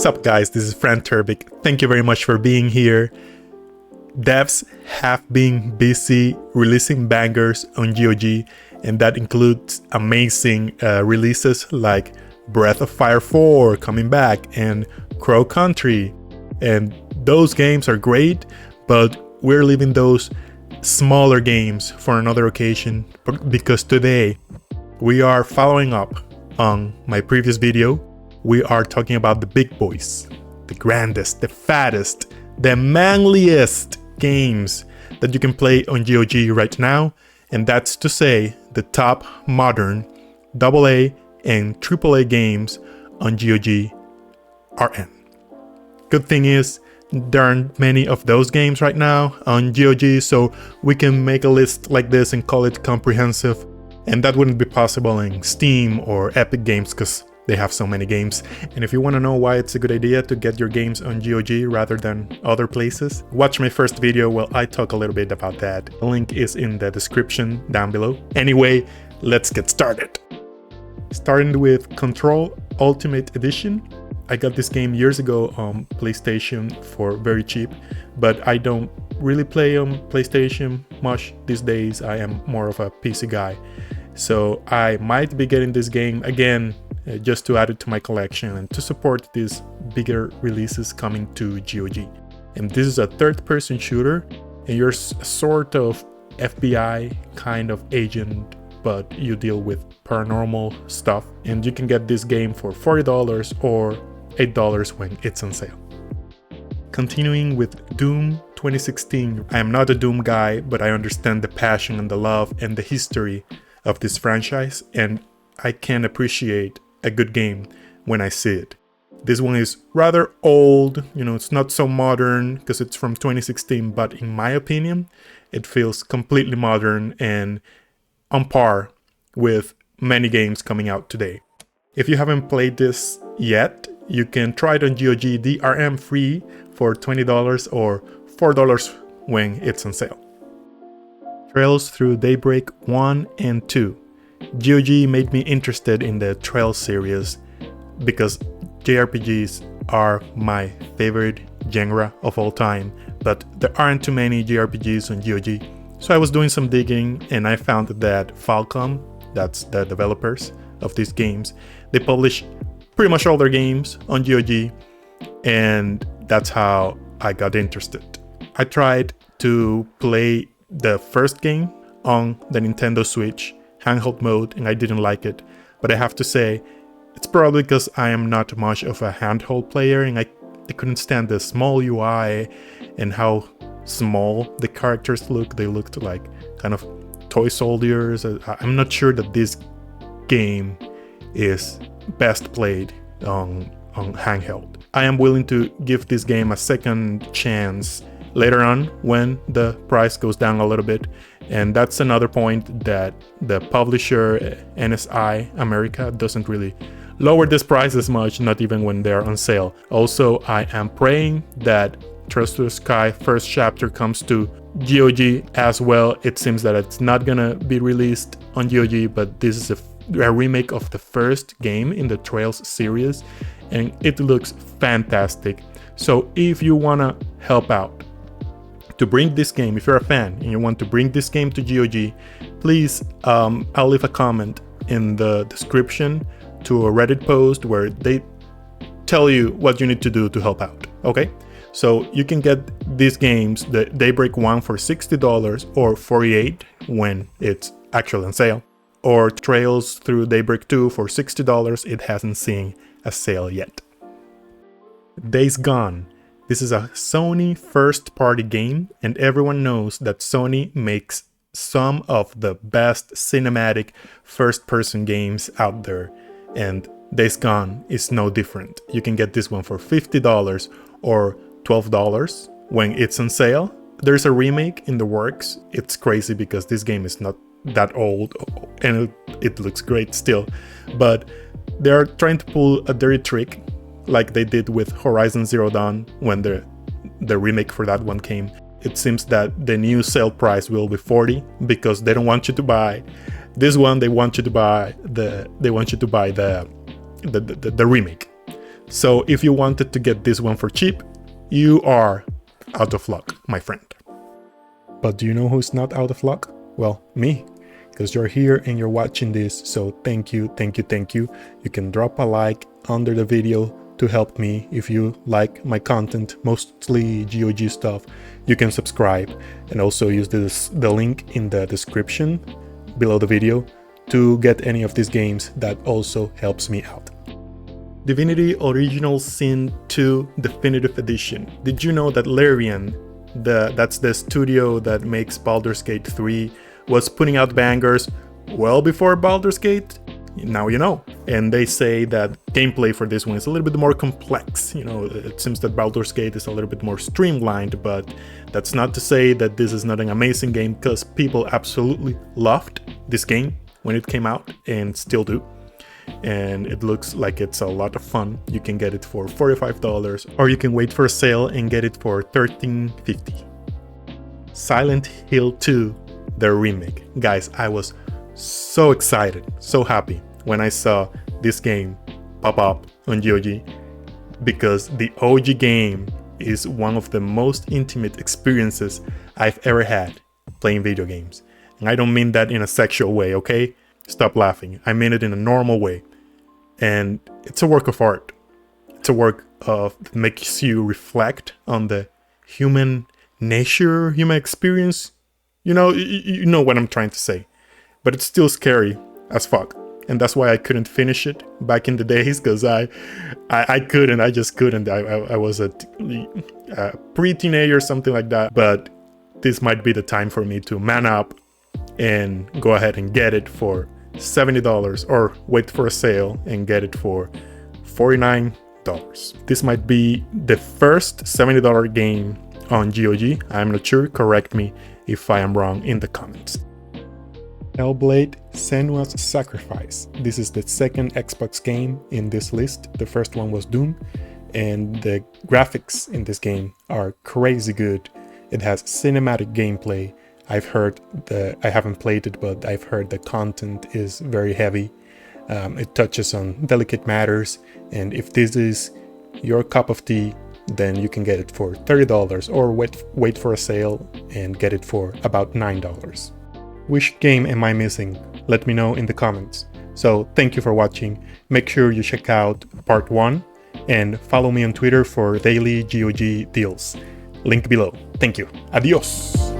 Sup guys, this is Fran Turbik. Thank you very much for being here. Devs have been busy releasing bangers on GOG, and that includes amazing releases like Breath of Fire 4 coming back and Crow Country. And those games are great, but we're leaving those smaller games for another occasion because today we are following up on my previous video. We are talking about the big boys, the grandest, the fattest, the manliest games that you can play on GOG right now, and that's to say the top modern AA and AAA games on GOG are in. Good thing is there aren't many of those games right now on GOG, so we can make a list like this and call it comprehensive, and that wouldn't be possible in Steam or Epic Games because they have so many games. And if you want to know why it's a good idea to get your games on GOG rather than other places, watch my first video where I talk a little bit about that. The link is in the description down below. Anyway, let's get started. Starting with Control Ultimate Edition. I got this game years ago on PlayStation for very cheap, but I don't really play on PlayStation much these days. I am more of a PC guy. So I might be getting this game again just to add it to my collection and to support these bigger releases coming to GOG. And this is a third-person shooter, and you're sort of FBI kind of agent, but you deal with paranormal stuff. And you can get this game for $40 or $8 when it's on sale. Continuing with Doom 2016. I am not a Doom guy, but I understand the passion and the love and the history of this franchise, and I can appreciate a good game when I see it. This one is rather old, it's not so modern because it's from 2016, but in my opinion, it feels completely modern and on par with many games coming out today. If you haven't played this yet, you can try it on GOG DRM-free for $20 or $4 when it's on sale. Trails through Daybreak 1 and 2. GOG made me interested in the Trails series because JRPGs are my favorite genre of all time, but there aren't too many JRPGs on GOG. So I was doing some digging and I found that Falcom, that's the developers of these games, they publish pretty much all their games on GOG, and that's how I got interested. I tried to play the first game on the Nintendo Switch handheld mode and I didn't like it, but I have to say it's probably because I am not much of a handheld player and I couldn't stand the small UI and how small the characters look. They looked like kind of toy soldiers. I'm not sure that this game is best played on handheld. I am willing to give this game a second chance later on when the price goes down a little bit, and that's another point that the publisher NSI America doesn't really lower this price as much, not even when they're on sale. Also, I am praying that Trails to the Sky first chapter comes to GOG as well. It seems that it's not gonna be released on GOG, but this is a remake of the first game in the Trails series, and it looks fantastic. So if you wanna help out to bring this game, if you're a fan and you want to bring this game to GOG, please, I'll leave a comment in the description to a Reddit post where they tell you what you need to do to help out, okay? So you can get these games, the Daybreak 1 for $60 or $48 when it's actually on sale, or Trails through Daybreak 2 for $60, it hasn't seen a sale yet. Days Gone. This is a Sony first-party game, and everyone knows that Sony makes some of the best cinematic first-person games out there, and Days Gone is no different. You can get this one for $50 or $12 when it's on sale. There's a remake in the works. It's crazy because this game is not that old and it looks great still, but they're trying to pull a dirty trick like they did with Horizon Zero Dawn when the remake for that one came. It seems that the new sale price will be $40 because they don't want you to buy this one. They want you to buy the remake. So if you wanted to get this one for cheap, you are out of luck, my friend. But do you know who's not out of luck? Well, me, because you're here and you're watching this, so thank you, thank you, thank you. You can drop a like under the video to help me. If you like my content, mostly GOG stuff, you can subscribe and also use the link in the description below the video to get any of these games. That also helps me out. Divinity Original Sin 2 Definitive Edition. Did you know that Larian, that's the studio that makes Baldur's Gate 3, was putting out bangers well before Baldur's Gate? Now you know. And they say that gameplay for this one is a little bit more complex. You know, it seems that Baldur's Gate is a little bit more streamlined, but that's not to say that this is not an amazing game, because people absolutely loved this game when it came out and still do. And it looks like it's a lot of fun. You can get it for $45, or you can wait for a sale and get it for $13.50. Silent Hill 2, the remake. Guys, I was so excited, so happy when I saw this game pop up on GOG, because the OG game is one of the most intimate experiences I've ever had playing video games. And I don't mean that in a sexual way, okay? Stop laughing. I mean it in a normal way. And it's a work of art. It's a work that makes you reflect on the human nature, human experience. You know what I'm trying to say. But it's still scary as fuck. And that's why I couldn't finish it back in the days, because I just couldn't. I was a pre-teenager, something like that. But this might be the time for me to man up and go ahead and get it for $70, or wait for a sale and get it for $49. This might be the first $70 game on GOG. I'm not sure. Correct me if I am wrong in the comments. Hellblade: Senua's Sacrifice. This is the second Xbox game in this list. The first one was Doom, and the graphics in this game are crazy good. It has cinematic gameplay. I haven't played it, but I've heard the content is very heavy. It touches on delicate matters, and if this is your cup of tea, then you can get it for $30, or wait for a sale and get it for about $9. Which game am I missing? Let me know in the comments. So thank you for watching. Make sure you check out part 1 and follow me on Twitter for daily GOG deals. Link below. Thank you. Adios.